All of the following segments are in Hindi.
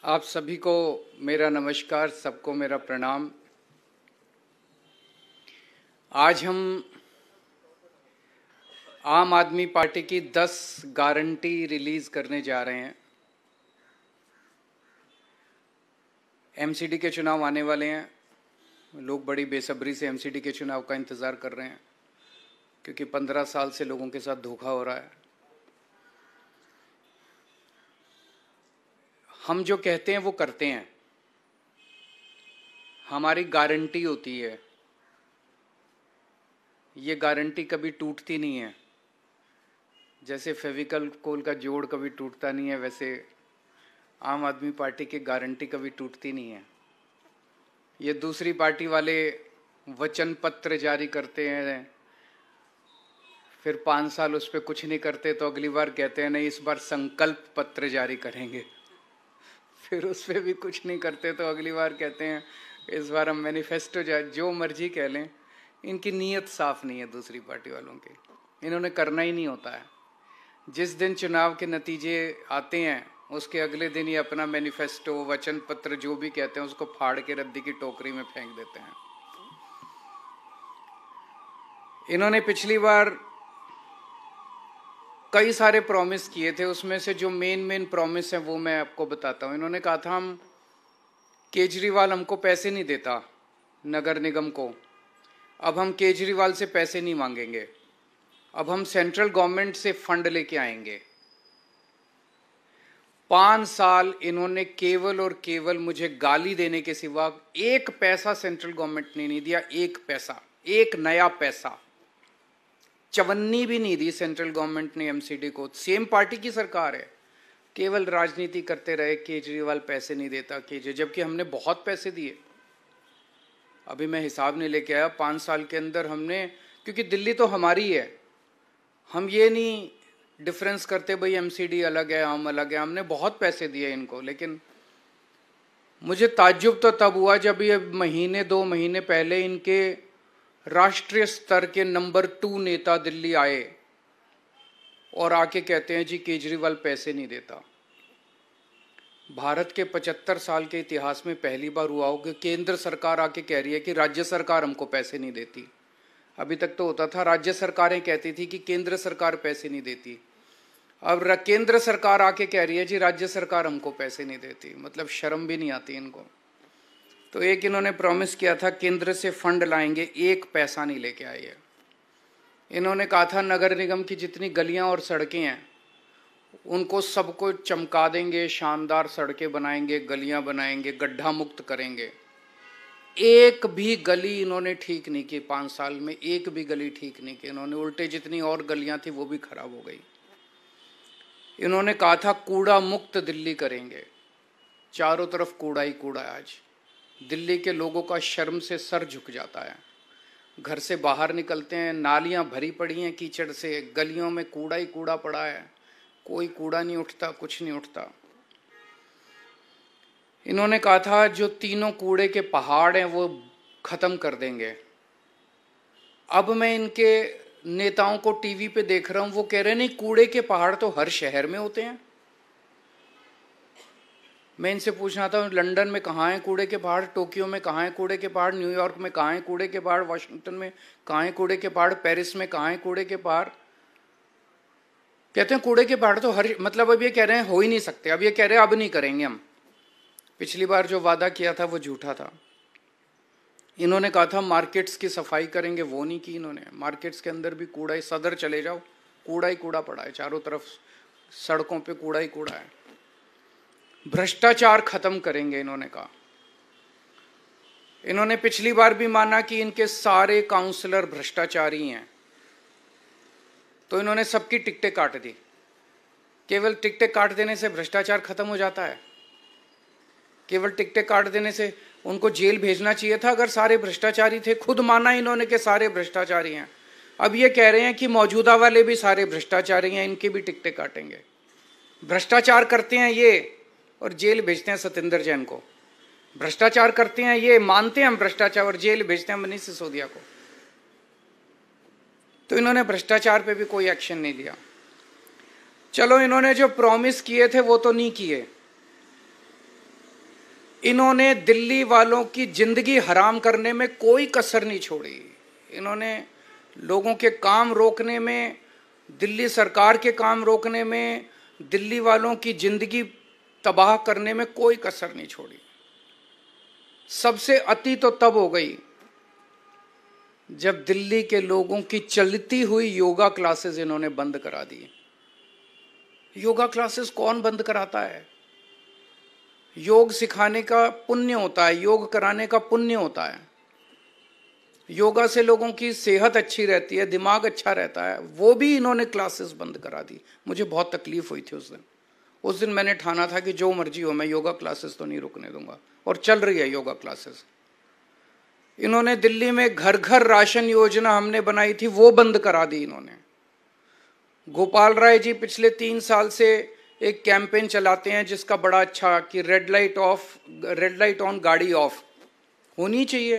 आप सभी को मेरा नमस्कार, सबको मेरा प्रणाम। आज हम आम आदमी पार्टी की 10 गारंटी रिलीज करने जा रहे हैं। एमसीडी के चुनाव आने वाले हैं। लोग बड़ी बेसब्री से एमसीडी के चुनाव का इंतज़ार कर रहे हैं, क्योंकि 15 साल से लोगों के साथ धोखा हो रहा है। हम जो कहते हैं वो करते हैं, हमारी गारंटी होती है। ये गारंटी कभी टूटती नहीं है। जैसे फेविकल कोल का जोड़ कभी टूटता नहीं है, वैसे आम आदमी पार्टी की गारंटी कभी टूटती नहीं है। ये दूसरी पार्टी वाले वचन पत्र जारी करते हैं, फिर 5 साल उस पर कुछ नहीं करते, तो अगली बार कहते हैं नहीं इस बार संकल्प पत्र जारी करेंगे। फिर उस पर भी कुछ नहीं करते, तो अगली बार कहते हैं इस बार हम मैनिफेस्टो जो मर्जी कह लें। इनकी नीयत साफ नहीं है दूसरी पार्टी वालों की, इन्होंने करना ही नहीं होता है। जिस दिन चुनाव के नतीजे आते हैं उसके अगले दिन ही अपना मैनिफेस्टो, वचन पत्र जो भी कहते हैं उसको फाड़ के रद्दी की टोकरी में फेंक देते हैं। इन्होंने पिछली बार कई सारे प्रॉमिस किए थे, उसमें से जो मेन प्रॉमिस है वो मैं आपको बताता हूँ। इन्होंने कहा था हम केजरीवाल हमको पैसे नहीं देता नगर निगम को, अब हम केजरीवाल से पैसे नहीं मांगेंगे, अब हम सेंट्रल गवर्नमेंट से फंड लेके आएंगे। 5 साल इन्होंने केवल और केवल मुझे गाली देने के सिवा 1 पैसा सेंट्रल गवर्नमेंट ने नहीं दिया। 1 पैसा, 1 नया पैसा, चवन्नी भी नहीं दी सेंट्रल गवर्नमेंट ने एमसीडी को। सेम पार्टी की सरकार है, केवल राजनीति करते रहे केजरीवाल पैसे नहीं देता जबकि हमने बहुत पैसे दिए। अभी मैं हिसाब नहीं लेके आया, 5 साल के अंदर हमने, क्योंकि दिल्ली तो हमारी है, हम ये नहीं डिफरेंस करते भाई एमसीडी अलग है हम अलग है, हमने बहुत पैसे दिए इनको। लेकिन मुझे ताज्जुब तो तब हुआ जब ये महीने 2 महीने पहले इनके राष्ट्रीय स्तर के नंबर 2 नेता दिल्ली आए और आके कहते हैं जी केजरीवाल पैसे नहीं देता। भारत के 75 साल के इतिहास में पहली बार हुआ हो कि केंद्र सरकार आके कह रही है कि राज्य सरकार हमको पैसे नहीं देती। अभी तक तो होता था राज्य सरकारें कहती थी कि केंद्र सरकार पैसे नहीं देती, अब केंद्र सरकार आके कह रही है जी राज्य सरकार हमको पैसे नहीं देती। मतलब शर्म भी नहीं आती इनको। तो एक इन्होंने प्रॉमिस किया था केंद्र से फंड लाएंगे, 1 पैसा नहीं लेके आए हैं। इन्होंने कहा था नगर निगम की जितनी गलियां और सड़कें हैं उनको सबको चमका देंगे, शानदार सड़कें बनाएंगे, गलियां बनाएंगे, गड्ढा मुक्त करेंगे। 1 भी गली इन्होंने ठीक नहीं की 5 साल में, 1 भी गली ठीक नहीं की इन्होंने। उल्टे जितनी और गलियां थी वो भी खराब हो गई। इन्होंने कहा था कूड़ा मुक्त दिल्ली करेंगे, चारों तरफ कूड़ा ही कूड़ा है। आज दिल्ली के लोगों का शर्म से सर झुक जाता है। घर से बाहर निकलते हैं, नालियां भरी पड़ी हैं कीचड़ से, गलियों में कूड़ा ही कूड़ा पड़ा है, कोई कूड़ा नहीं उठता, कुछ नहीं उठता। इन्होंने कहा था जो 3 कूड़े के पहाड़ हैं वो खत्म कर देंगे। अब मैं इनके नेताओं को टीवी पे देख रहा हूं, वो कह रहे हैं नहीं कूड़े के पहाड़ तो हर शहर में होते हैं। मैं इनसे पूछना था लंदन में कहाँ हैं कूड़े के पहाड़, टोक्यो में कहाँ हैं कूड़े के पहाड़, न्यूयॉर्क में कहाँ हैं कूड़े के पहाड़, वाशिंगटन में कहाँ हैं कूड़े के पहाड़, पेरिस में कहाँ हैं कूड़े के पहाड़। कहते हैं कूड़े के पहाड़ तो हर, मतलब अब ये कह रहे हैं हो ही नहीं सकते, अब ये कह रहे हैं अब नहीं करेंगे हम। पिछली बार जो वादा किया था वो झूठा था। इन्होंने कहा था मार्केट्स की सफाई करेंगे, वो नहीं की इन्होंने। मार्केट्स के अंदर भी कूड़ा ही, सदर चले जाओ कूड़ा ही कूड़ा पड़ा है, चारों तरफ सड़कों पे कूड़ा ही कूड़ा है। भ्रष्टाचार खत्म करेंगे इन्होंने कहा। इन्होंने पिछली बार भी माना कि इनके सारे काउंसलर भ्रष्टाचारी हैं, तो इन्होंने सबकी टिकटें काट दी। केवल टिकटें काट देने से भ्रष्टाचार खत्म हो जाता है? केवल टिकटें काट देने से उनको जेल भेजना चाहिए था अगर सारे भ्रष्टाचारी थे। खुद माना इन्होंने कि सारे भ्रष्टाचारी हैं, अब ये कह रहे हैं कि मौजूदा वाले भी सारे भ्रष्टाचारी हैं, इनकी भी टिकटें काटेंगे। भ्रष्टाचार करते हैं ये और जेल भेजते हैं सत्येंद्र जैन को। भ्रष्टाचार करते हैं ये, मानते हैं हम भ्रष्टाचार, और जेल भेजते हैं मनीष सिसोदिया को। तो इन्होंने भ्रष्टाचार पे भी कोई एक्शन नहीं लिया। चलो इन्होंने जो प्रॉमिस किए थे वो तो नहीं किए, इन्होंने दिल्ली वालों की जिंदगी हराम करने में कोई कसर नहीं छोड़ी। इन्होंने लोगों के काम रोकने में, दिल्ली सरकार के काम रोकने में, दिल्ली वालों की जिंदगी तबाह करने में कोई कसर नहीं छोड़ी। सबसे अति तो तब हो गई जब दिल्ली के लोगों की चलती हुई योगा क्लासेस इन्होंने बंद करा दी। योगा क्लासेस कौन बंद कराता है? योग सिखाने का पुण्य होता है, योग कराने का पुण्य होता है। योगा से लोगों की सेहत अच्छी रहती है, दिमाग अच्छा रहता है, वो भी इन्होंने क्लासेस बंद करा दी। मुझे बहुत तकलीफ हुई थी उस दिन मैंने ठाना था कि जो मर्जी हो मैं योगा क्लासेस तो नहीं रुकने दूंगा, और चल रही है योगा क्लासेस। इन्होंने दिल्ली में घर घर राशन योजना हमने बनाई थी, वो बंद करा दी इन्होंने। गोपाल राय जी पिछले 3 साल से एक कैंपेन चलाते हैं जिसका बड़ा अच्छा कि रेड लाइट ऑन गाड़ी ऑफ होनी चाहिए।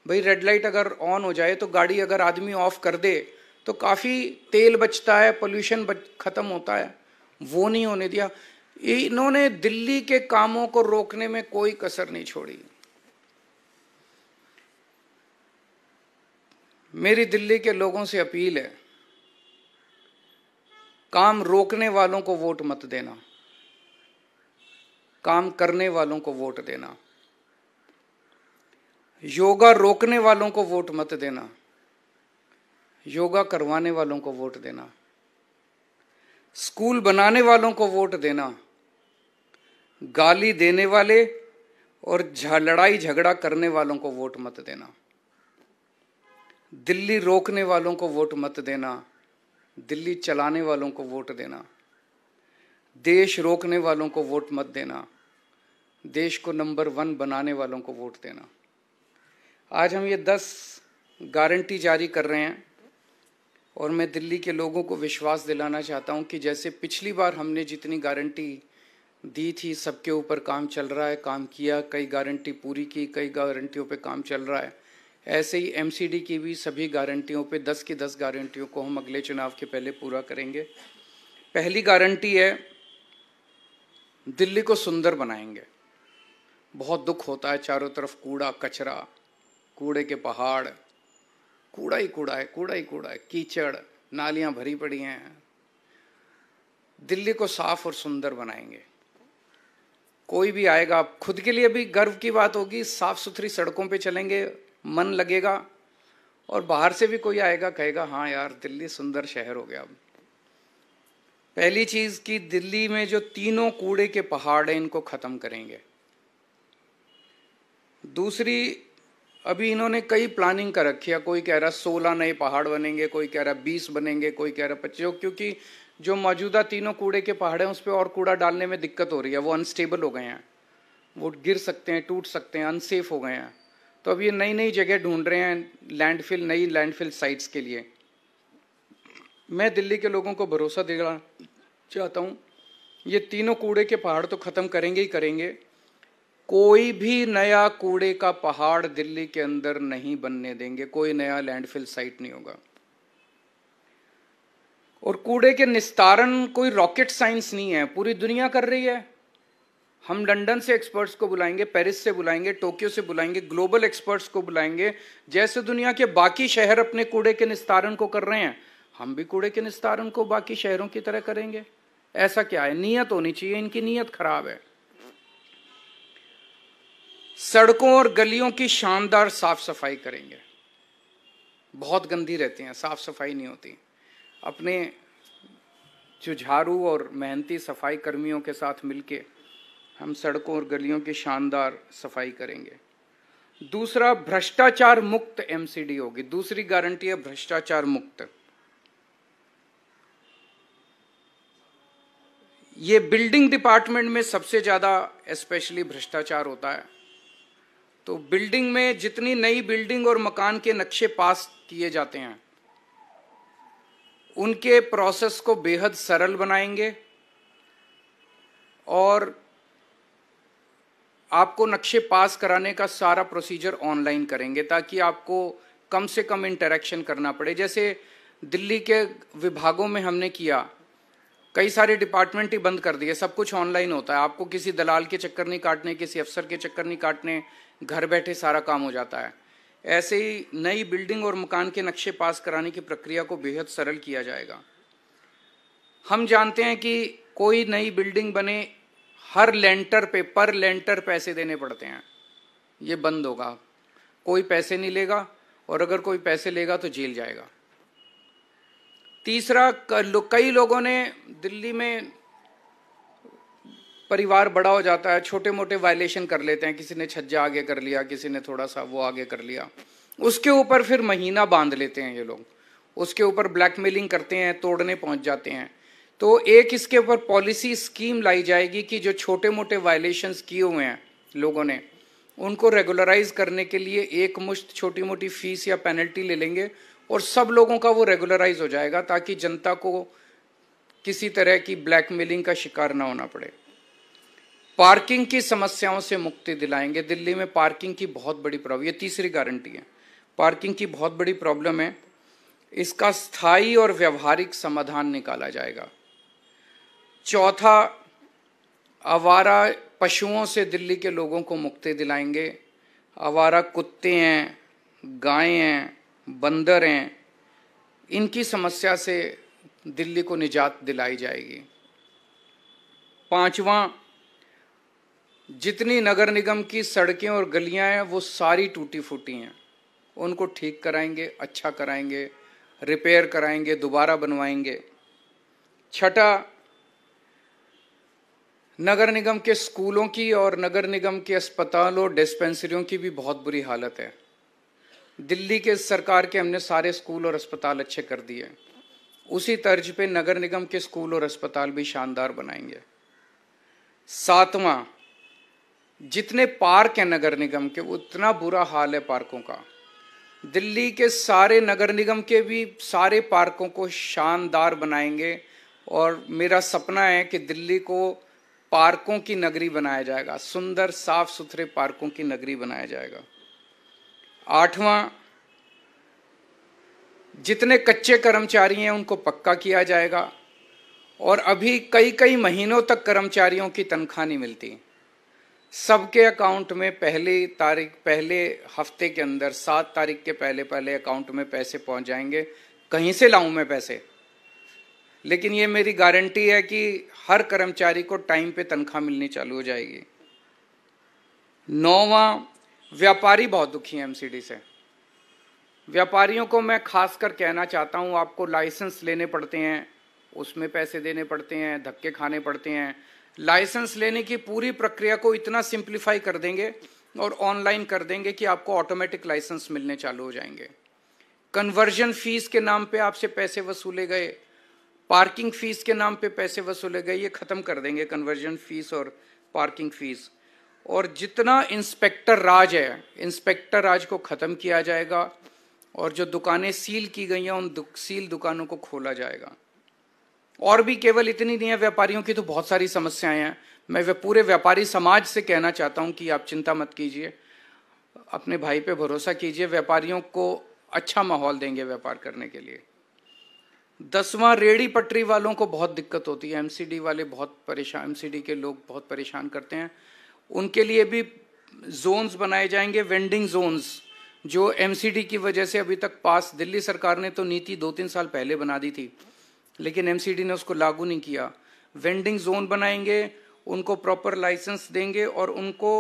भाई रेड लाइट अगर ऑन हो जाए तो गाड़ी अगर आदमी ऑफ कर दे तो काफ़ी तेल बचता है, पोल्यूशन खत्म होता है। वो नहीं होने दिया। इन्होंने दिल्ली के कामों को रोकने में कोई कसर नहीं छोड़ी। मेरी दिल्ली के लोगों से अपील है, काम रोकने वालों को वोट मत देना, काम करने वालों को वोट देना। योगा रोकने वालों को वोट मत देना, योगा करवाने वालों को वोट देना। स्कूल बनाने वालों को वोट देना, गाली देने वाले और लड़ाई झगड़ा करने वालों को वोट मत देना। दिल्ली रोकने वालों को वोट मत देना, दिल्ली चलाने वालों को वोट देना। देश रोकने वालों को वोट मत देना, देश को नंबर 1 बनाने वालों को वोट देना। आज हम ये 10 गारंटी जारी कर रहे हैं और मैं दिल्ली के लोगों को विश्वास दिलाना चाहता हूं कि जैसे पिछली बार हमने जितनी गारंटी दी थी, सबके ऊपर काम चल रहा है, काम किया, कई गारंटी पूरी की, कई गारंटियों पे काम चल रहा है। ऐसे ही एमसीडी की भी सभी गारंटियों पे 10 की 10 गारंटियों को हम अगले चुनाव के पहले पूरा करेंगे। पहली गारंटी है, दिल्ली को सुंदर बनाएंगे। बहुत दुख होता है, चारों तरफ कूड़ा कचरा, कूड़े के पहाड़, कूड़ा ही कूड़ा है, कूड़ा ही कूड़ा है, कीचड़, नालियां भरी पड़ी हैं। दिल्ली को साफ और सुंदर बनाएंगे। कोई भी आएगा, खुद के लिए भी गर्व की बात होगी, साफ सुथरी सड़कों पे चलेंगे, मन लगेगा, और बाहर से भी कोई आएगा कहेगा हाँ यार दिल्ली सुंदर शहर हो गया। अब पहली चीज कि दिल्ली में जो 3 कूड़े के पहाड़ हैं इनको खत्म करेंगे। दूसरी, अभी इन्होंने कई प्लानिंग कर रखी है, कोई कह रहा 16 नए पहाड़ बनेंगे, कोई कह रहा 20 बनेंगे, कोई कह रहा 25, क्योंकि जो मौजूदा 3 कूड़े के पहाड़ हैं उस पर और कूड़ा डालने में दिक्कत हो रही है, वो अनस्टेबल हो गए हैं, वो गिर सकते हैं, टूट सकते हैं, अनसेफ हो गए हैं। तो अब ये नई नई जगह ढूंढ रहे हैं लैंडफिल, नई लैंडफिल साइट्स के लिए। मैं दिल्ली के लोगों को भरोसा दिलाना चाहता हूँ, ये 3 कूड़े के पहाड़ तो खत्म करेंगे ही करेंगे। कोई भी नया कूड़े का पहाड़ दिल्ली के अंदर नहीं बनने देंगे, कोई नया लैंडफिल साइट नहीं होगा। और कूड़े के निस्तारण कोई रॉकेट साइंस नहीं है, पूरी दुनिया कर रही है। हम लंदन से एक्सपर्ट्स को बुलाएंगे, पेरिस से बुलाएंगे, टोक्यो से बुलाएंगे, ग्लोबल एक्सपर्ट्स को बुलाएंगे। जैसे दुनिया के बाकी शहर अपने कूड़े के निस्तारण को कर रहे हैं, हम भी कूड़े के निस्तारण को बाकी शहरों की तरह करेंगे। ऐसा क्या है, नीयत होनी चाहिए, इनकी नीयत खराब है। सड़कों और गलियों की शानदार साफ सफाई करेंगे, बहुत गंदी रहती हैं, साफ सफाई नहीं होती। अपने जो झाड़ू और मेहनती सफाई कर्मियों के साथ मिलके हम सड़कों और गलियों की शानदार सफाई करेंगे। दूसरा, भ्रष्टाचार मुक्त एमसीडी होगी। दूसरी गारंटी है भ्रष्टाचार मुक्त। ये बिल्डिंग डिपार्टमेंट में सबसे ज्यादा स्पेशली भ्रष्टाचार होता है। तो बिल्डिंग में जितनी नई बिल्डिंग और मकान के नक्शे पास किए जाते हैं उनके प्रोसेस को बेहद सरल बनाएंगे और आपको नक्शे पास कराने का सारा प्रोसीजर ऑनलाइन करेंगे ताकि आपको कम से कम इंटरेक्शन करना पड़े। जैसे दिल्ली के विभागों में हमने किया कई सारे डिपार्टमेंट ही बंद कर दिए, सब कुछ ऑनलाइन होता है, आपको किसी दलाल के चक्कर नहीं काटने, किसी अफसर के चक्कर नहीं काटने, घर बैठे सारा काम हो जाता है। ऐसे ही नई बिल्डिंग और मकान के नक्शे पास कराने की प्रक्रिया को बेहद सरल किया जाएगा। हम जानते हैं कि कोई नई बिल्डिंग बने हर लेंटर पे पर लेंटर पैसे देने पड़ते हैं, ये बंद होगा, कोई पैसे नहीं लेगा, और अगर कोई पैसे लेगा तो जेल जाएगा। तीसरा, कई लोगों ने दिल्ली में परिवार बड़ा हो जाता है, छोटे मोटे वायलेशन कर लेते हैं, किसी ने छज्जा आगे कर लिया, किसी ने थोड़ा सा वो आगे कर लिया, उसके ऊपर फिर महीना बांध लेते हैं ये लोग, उसके ऊपर ब्लैकमेलिंग करते हैं, तोड़ने पहुंच जाते हैं। तो एक इसके ऊपर पॉलिसी स्कीम लाई जाएगी कि जो छोटे मोटे वायलेशंस किए हुए हैं लोगों ने, उनको रेगुलराइज करने के लिए एक मुश्त छोटी मोटी फीस या पेनल्टी ले लेंगे और सब लोगों का वो रेगुलराइज हो जाएगा, ताकि जनता को किसी तरह की ब्लैकमेलिंग का शिकार ना होना पड़े। पार्किंग की समस्याओं से मुक्ति दिलाएंगे। दिल्ली में पार्किंग की बहुत बड़ी प्रॉब्लम, ये तीसरी गारंटी है, पार्किंग की बहुत बड़ी प्रॉब्लम है, इसका स्थायी और व्यवहारिक समाधान निकाला जाएगा। चौथा, आवारा पशुओं से दिल्ली के लोगों को मुक्ति दिलाएंगे। आवारा कुत्ते हैं, गायें हैं, बंदर हैं, इनकी समस्या से दिल्ली को निजात दिलाई जाएगी। पांचवा, जितनी नगर निगम की सड़कें और गलियां हैं वो सारी टूटी फूटी हैं, उनको ठीक कराएंगे, अच्छा कराएंगे, रिपेयर कराएंगे, दोबारा बनवाएंगे। छठा, नगर निगम के स्कूलों की और नगर निगम के अस्पतालों डिस्पेंसरियों की भी बहुत बुरी हालत है। दिल्ली के सरकार के हमने सारे स्कूल और अस्पताल अच्छे कर दिए, उसी तर्ज पे नगर निगम के स्कूल और अस्पताल भी शानदार बनाएंगे। सातवां, जितने पार्क हैं नगर निगम के, उतना बुरा हाल है पार्कों का। दिल्ली के सारे नगर निगम के भी सारे पार्कों को शानदार बनाएंगे और मेरा सपना है कि दिल्ली को पार्कों की नगरी बनाया जाएगा, सुंदर साफ सुथरे पार्कों की नगरी बनाया जाएगा। आठवां, जितने कच्चे कर्मचारी हैं उनको पक्का किया जाएगा, और अभी कई कई महीनों तक कर्मचारियों की तनख्वाह नहीं मिलती, सबके अकाउंट में पहले हफ्ते के अंदर 7 तारीख के पहले अकाउंट में पैसे पहुंच जाएंगे। कहीं से लाऊं मैं पैसे, लेकिन ये मेरी गारंटी है कि हर कर्मचारी को टाइम पे तनख्वाह मिलनी चालू हो जाएगी। 9वां, व्यापारी बहुत दुखी हैं एमसीडी से। व्यापारियों को मैं खासकर कहना चाहता हूं, आपको लाइसेंस लेने पड़ते हैं, उसमें पैसे देने पड़ते हैं, धक्के खाने पड़ते हैं। लाइसेंस लेने की पूरी प्रक्रिया को इतना सिंप्लीफाई कर देंगे और ऑनलाइन कर देंगे कि आपको ऑटोमेटिक लाइसेंस मिलने चालू हो जाएंगे। कन्वर्जन फीस के नाम पे आपसे पैसे वसूले गए, पार्किंग फीस के नाम पे पैसे वसूले गए, ये खत्म कर देंगे कन्वर्जन फीस और पार्किंग फीस। और जितना इंस्पेक्टर राज है, इंस्पेक्टर राज को खत्म किया जाएगा और जो दुकानें सील की गई हैं उन सील दुकानों को खोला जाएगा। और भी केवल इतनी नहीं है, व्यापारियों की तो बहुत सारी समस्याएं हैं। मैं पूरे व्यापारी समाज से कहना चाहता हूं कि आप चिंता मत कीजिए, अपने भाई पे भरोसा कीजिए, व्यापारियों को अच्छा माहौल देंगे व्यापार करने के लिए। 10वां, रेहड़ी पटरी वालों को बहुत दिक्कत होती है, एमसीडी वाले बहुत परेशान, एमसीडी के लोग बहुत परेशान करते हैं, उनके लिए भी जोन्स बनाए जाएंगे, वेंडिंग जोन्स, जो एमसीडी की वजह से अभी तक पास, दिल्ली सरकार ने तो नीति 2-3 साल पहले बना दी थी, लेकिन एमसीडी ने उसको लागू नहीं किया। वेंडिंग जोन बनाएंगे, उनको प्रॉपर लाइसेंस देंगे और उनको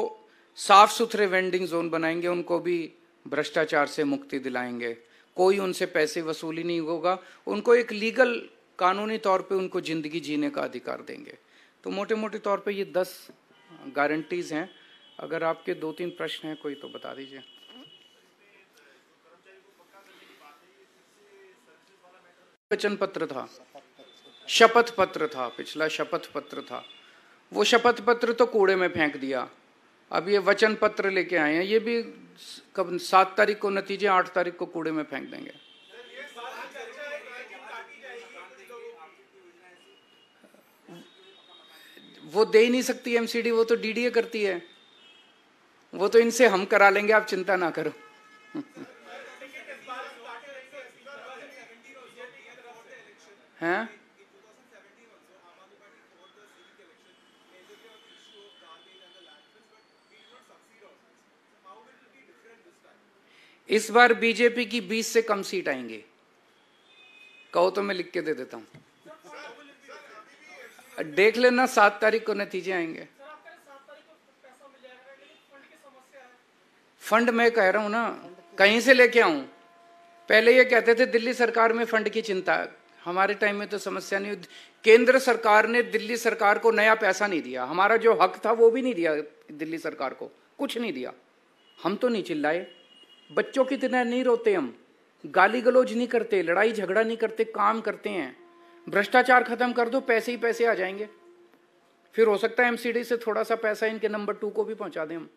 साफ सुथरे वेंडिंग जोन बनाएंगे, उनको भी भ्रष्टाचार से मुक्ति दिलाएंगे, कोई उनसे पैसे वसूली नहीं होगा, उनको एक लीगल कानूनी तौर पे उनको जिंदगी जीने का अधिकार देंगे। तो मोटे मोटे तौर पे ये 10 गारंटीज हैं। अगर आपके 2-3 प्रश्न हैं कोई तो बता दीजिए। वचन पत्र था, शपथ पत्र था, पिछला शपथ पत्र था, वो शपथ पत्र तो कूड़े में फेंक दिया, अब ये वचन पत्र लेके आए हैं, ये भी कब 7 तारीख को नतीजे, 8 तारीख को कूड़े में फेंक देंगे। वो दे ही नहीं सकती एमसीडी, वो तो डीडीए करती है, वो तो इनसे हम करा लेंगे, आप चिंता ना करो। हैं? इस बार बीजेपी की 20 से कम सीट आएंगी। कहो तो मैं लिख के दे देता हूं, देख लेना 7 तारीख को नतीजे आएंगे। फंड मैं कह रहा हूं ना, कहीं से लेके आऊं? पहले ये कहते थे दिल्ली सरकार में फंड की चिंता है, हमारे टाइम में तो समस्या नहीं। केंद्र सरकार ने दिल्ली सरकार को नया पैसा नहीं दिया, हमारा जो हक था वो भी नहीं दिया दिल्ली सरकार को, कुछ नहीं दिया। हम तो नहीं चिल्लाए, बच्चों की तरह नहीं रोते, हम गाली गलौज नहीं करते, लड़ाई झगड़ा नहीं करते, काम करते हैं। भ्रष्टाचार खत्म कर दो, पैसे ही पैसे आ जाएंगे। फिर हो सकता है एमसीडी से थोड़ा सा पैसा इनके नंबर 2 को भी पहुंचा दें हम।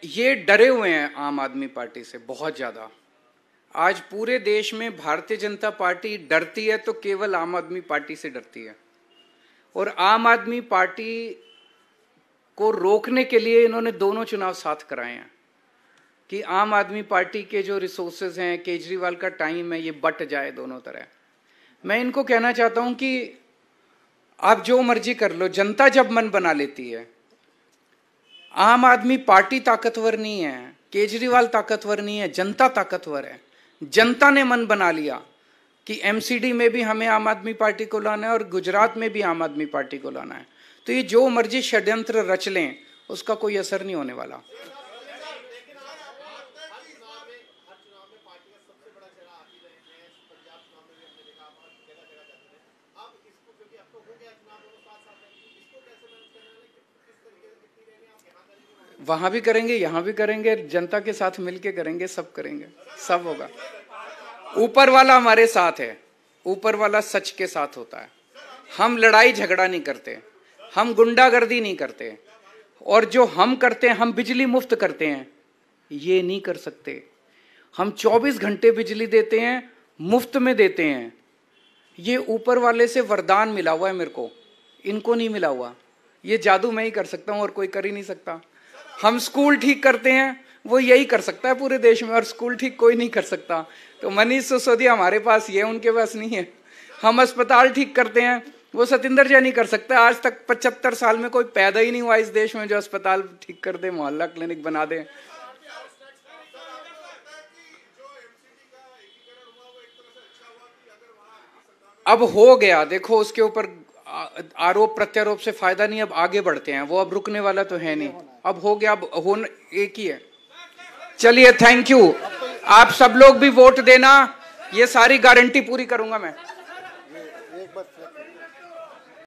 ये डरे हुए हैं आम आदमी पार्टी से बहुत ज्यादा। आज पूरे देश में भारतीय जनता पार्टी डरती है तो केवल आम आदमी पार्टी से डरती है। और आम आदमी पार्टी को रोकने के लिए इन्होंने दोनों चुनाव साथ कराए हैं कि आम आदमी पार्टी के जो रिसोर्सेज हैं, केजरीवाल का टाइम है, ये बट जाए दोनों तरह। मैं इनको कहना चाहता हूं कि आप जो मर्जी कर लो, जनता जब मन बना लेती है। आम आदमी पार्टी ताकतवर नहीं है, केजरीवाल ताकतवर नहीं है, जनता ताकतवर है। जनता ने मन बना लिया कि एमसीडी में भी हमें आम आदमी पार्टी को लाना है और गुजरात में भी आम आदमी पार्टी को लाना है। तो ये जो मर्जी षड्यंत्र रच लें, उसका कोई असर नहीं होने वाला। वहां भी करेंगे, यहां भी करेंगे, जनता के साथ मिलके करेंगे, सब करेंगे, सब होगा। ऊपर वाला हमारे साथ है, ऊपर वाला सच के साथ होता है। हम लड़ाई झगड़ा नहीं करते, हम गुंडागर्दी नहीं करते, और जो हम करते हैं, हम बिजली मुफ्त करते हैं, ये नहीं कर सकते। हम 24 घंटे बिजली देते हैं, मुफ्त में देते हैं। ये ऊपर वाले से वरदान मिला हुआ है मेरे को, इनको नहीं मिला हुआ। ये जादू मैं ही कर सकता हूं और कोई कर ही नहीं सकता। हम स्कूल ठीक करते हैं, वो यही कर सकता है पूरे देश में, और स्कूल ठीक कोई नहीं कर सकता। तो मनीष सिसोदिया हमारे पास ये, उनके पास नहीं है। हम अस्पताल ठीक करते हैं, वो सतिंदर जैन नहीं कर सकता। आज तक 75 साल में कोई पैदा ही नहीं हुआ इस देश में जो अस्पताल ठीक कर दे, मोहल्ला क्लिनिक बना दे। अब हो गया, देखो उसके ऊपर आरोप प्रत्यारोप से फायदा नहीं, अब आगे बढ़ते हैं। वो अब रुकने वाला तो है नहीं, अब हो गया, अब हो एक ही है। चलिए, थैंक यू। आप सब लोग भी वोट देना, ये सारी गारंटी पूरी करूंगा मैं।